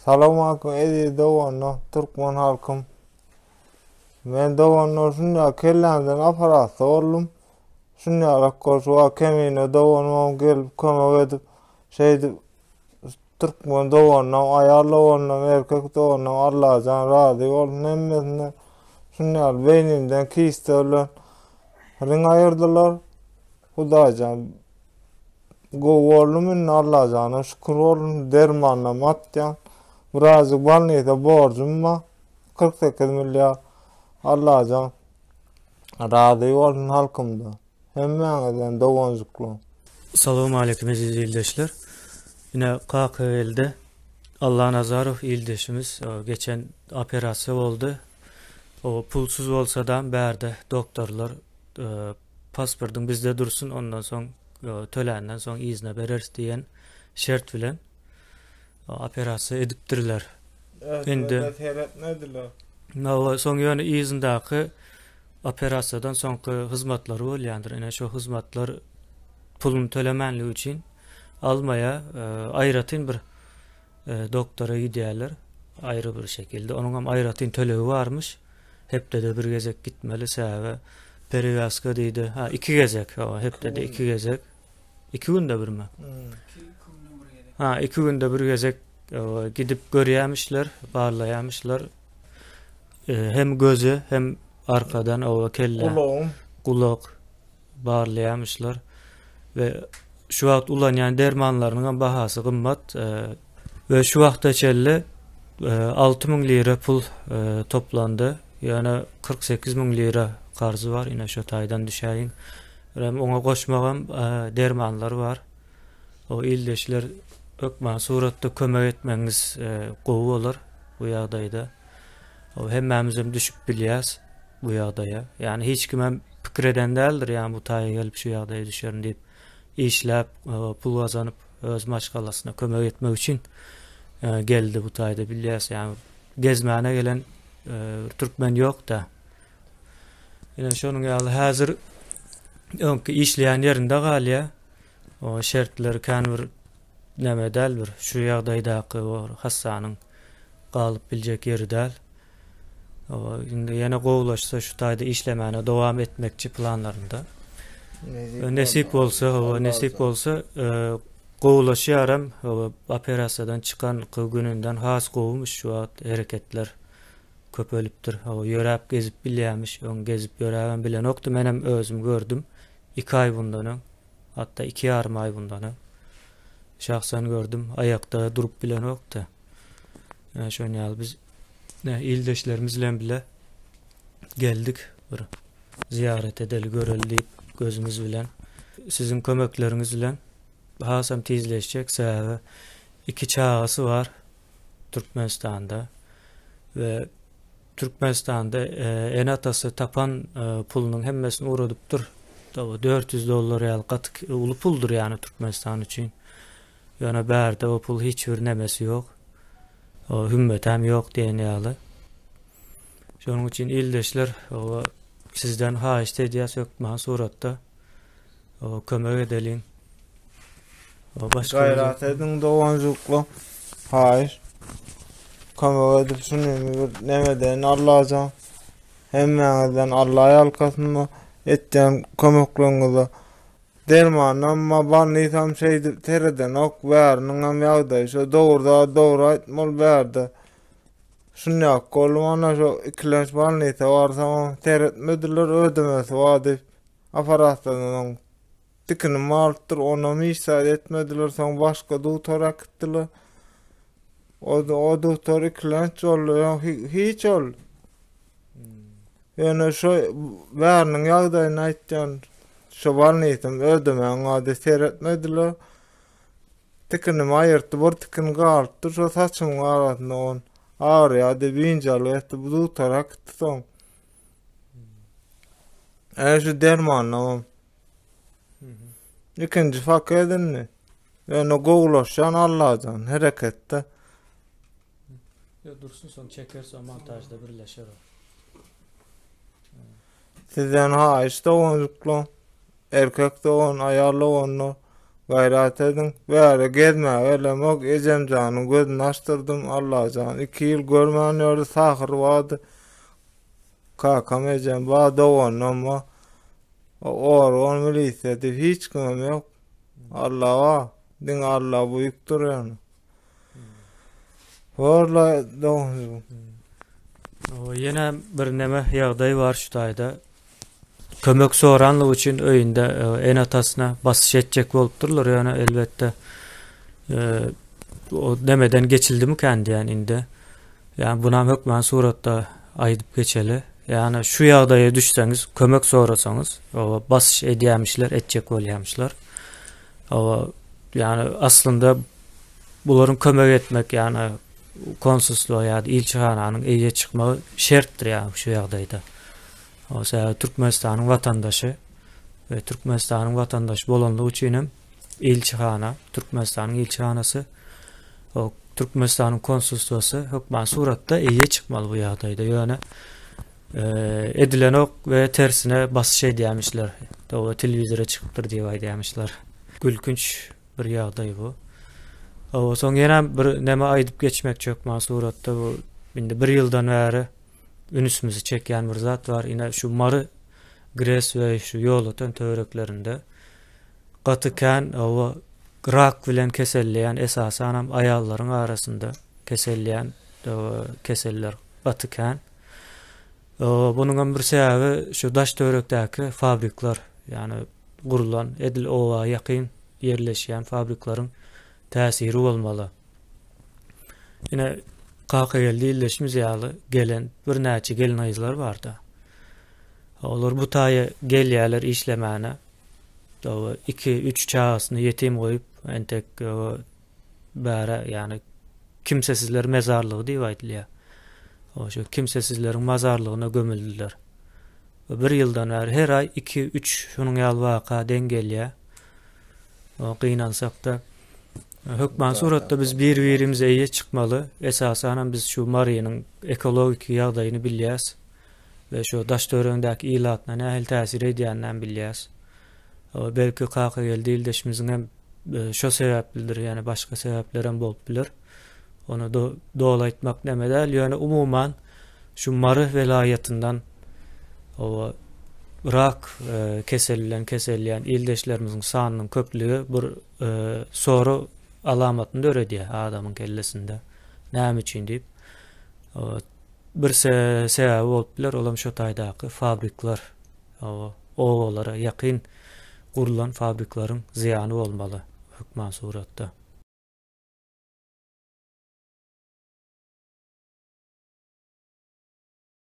Salamu edi doğanno Türkmen halkım. Men doğanno şunya kellemden aparatı oldum. Şunya rakkoşu kemine doğanmam gelip koma edip şeydi Türkmen doğanno ayarlı olnam erkek doğanno Allah can razı ol nemmesine şunya beynimden kiste olan ring ayırdılar. Hudacan Govorlumun Allah canı şükür olun dermanla matyan. Birazcık balnıydı borcum var. 48 milyar Allah can. Razı olun halkımda. Hemen eden doğancıklı. Salamu aleyküm aziz ildeşler. Yine KKL'de Allah Nazarov ildeşimiz geçen operasyon oldu. O pulsuz olsa da berde doktorlar pasportun bizde dursun ondan sonra tölenden sonra izne veririz diyen şart bilen operasyon ediptirler. Endi seyretmediler. Son yönü izindeki operasyondan sonra hizmetleri olyandır. Yani şu hizmetler pulun tölemenliği için almaya ayratın bir doktora gidiyorlar ayrı bir şekilde. Onun hem ayratın tölevi varmış. Hep de bir gezek gitmeli sebebi perivaska deydi. Ha 2 gezek. Hep de 2 gezek. 2 günde bir mi? Ha 2 günde bir gezek gidip görüyormuşlar, bağlayamışlar. Hem gözü hem arkadan o kelle kulak bağlayamışlar ve şu vaxt ulan yani dermanlarının bahası kımmat ve şu vaxta çelle 6.000 lira pul toplandı. Yani 48.000 lira karzı var. Yine şu taydan düşeyim. Ona koşmağım dermanlar var. O ildeşler ökman suratda kömek etmeniz qovu olur bu yağdayda. O hemmemizim düşüp bilyaz bu yağdaya. Yani hiç kime fikir eden değildir yani bu taya gelip şu yağdaya düşerim deyip işlep pul kazanıp öz maşgalasına kömek etmek için geldi bu tayda bilyaz. Yani gezmene gelen Türkmen yok da. Yine şunun yalı hazır önkü işleyen yerinde galya. O şartları kanur neme del bir şu yağdaydaki o hastanın kalıp bilecek yeri del. Şimdi yine kovulaşsa şu tayda işlemene devam etmekçi planlarında. Nesip olsa kovulaşıyorum. Operasyadan çıkan gününden has kovmuş şu an hareketler köp ölüptür. Yörep gezip bilyemiş. On gezip yöreben bilen oktu. Menem özüm gördüm. 2 ay bundan. Hatta 2 yarım ay bundan. Şahsen gördüm. Ayakta durup bilen oktu. Yani şöyle yal biz ildeşlerimizle bile geldik. Bir ziyaret edeli göreli deyip gözümüz bilen. Sizin kömekleriniz bilen hasam tizleşecek sebebi 2 çağası var Türkmenistan'da ve Türkmenistan'da en atası tapan pulunun hemmesini uğradıptır. $400 alqat ulu puldur yani Türkmenistan için. Yani berde o pul hiç nemesi yok. O hümmet hem yok deniyalı. Şunun için ildeşler sizden haişte ediyas yok maha suratta kömek edelim. Gayrat edin doğancıklı. Hayır. Kömek edip şunu nemeden Allah can. Hemen Allah'a yalkasını etken kömeklerinizi dermanla ma barni tam şey tereden ok vernin am yağda şu doğru etmol verdi. Şunu yak kolum ana şu ikilenç barni te var tamam teret müdürler ödemesi vardı. Aparatlarından dikini marttır ona müsaade etmediler son başka doktor akıttılar. O doktor ikilenç oldu hiç oldu. Yani şu vernin yağdayın aytcan şu barnitim ödemen adı seyretmediler. Tikini ayırttı, bir tikini kalktı, şu saçımın arasında on ağrı adı bincalı etti, bu doktora gitti son. Şu dermanlamam. İkinci fark edin ne? Yani kovulaşan Allah'tan harekette. Ya dursun son çekerse montajda birleşir o. Sizden ha işte onluklu erkek de on ayarlı onu gayrat edin. Böyle gezme ölemok ecem canın gözünü açtırdım Allah can. 2 yıl görmän ýerde sahyr wady. Kakam ecem ba dowan ama on milise de hiç kimem yok. Allah wa din Allah buyukdur yani. Orla dowan. O ýene bir neme ýagdaý bar şu taýda. Kömek soranlyk üçin öýünde en atasyna basyş etjek bolupdurlar ýani elbetde. O demeden geçildimi kendi yani indi. Yani buna hökmen suratda aýdyp geçeli. Yani şu ýagdaýa düşseňiz, kömek sorasaňyz, o basyş edýämişler, etjek bolýamyşlar. O yani aslında buların kömek etmek yani konsulluğa ýa-da ilçehananyň eýe çykmagy şertdir ýa şu ýagdaýda. O Türkmenistanyň watandaşy we Türkmenistanyň watandaşy bolanlygy üçin hem ilçehana, Türkmenistanyň ilçehanasy, o Türkmenistanyň konsulluğu hökmen suratda eýe çykmaly bu ýagdaýda. Ýöne edilen ok we tersine basyş edýämişler. Dowla telewizora çykypdyr diýip aýdýamyşlar. Gülkünç bir ýagdaý bu. O soň ýene bir neme aýdyp geçmek çökmän suratda bu indi 1 ýyldan bäri ünüsmizi çekýän bir zat bar. Ine şu mary gres we şu ýolatan töwereklerinde gatykän o rak bilen keselleýän esasan hem aýallaryň arasynda keselleýän keseller gatykän. Bunun bir sebäbi şu daş töwerekdäki fabriklar, yani gurulan edil owa ýakyn ýerleşýän fabriklaryň täsiri bolmaly. Ine KKL illeşimiz ýaly gelen bir näçe gelin aýylar barda. Olar bu taýy gelýärler işlemäne. 2-3 çağasyny ýetim goýup entek bäre yani kimsesizler mezarlygy diýip aýdylýar. O şu kimsesizleriň mazarlygyna gömüldiler. 1 ýyldan bäri her ay 2-3 şunuň ýaly waka dengelýär. O gynansak da hökmen suratda biz bir-birimize eýe çykmaly. Esasen biz şu Mariýanyň ekologik ýagdaýyny bilýäs we şu daş töweregindäki ilatyna nähil täsir edýänden bilýäs. Belki KKL dildeşimiziň hem şo sebäpdir, ýani başga sebäpler hem bolup biler. Onu dolaýtmak demedäl, ýöne umuman şu Mary welaýatyndan o rak keselleýän ildeşlerimiziň sanynyň köplügi bir soru alamatyny öredýär adamyň kellesinde. Näme üçin diýip bir sebäbi bolup biler, olam şo taýdaky fabriklar, owalara ýakyn gurulan fabriklaryň ziýany bolmaly hökmen suratda.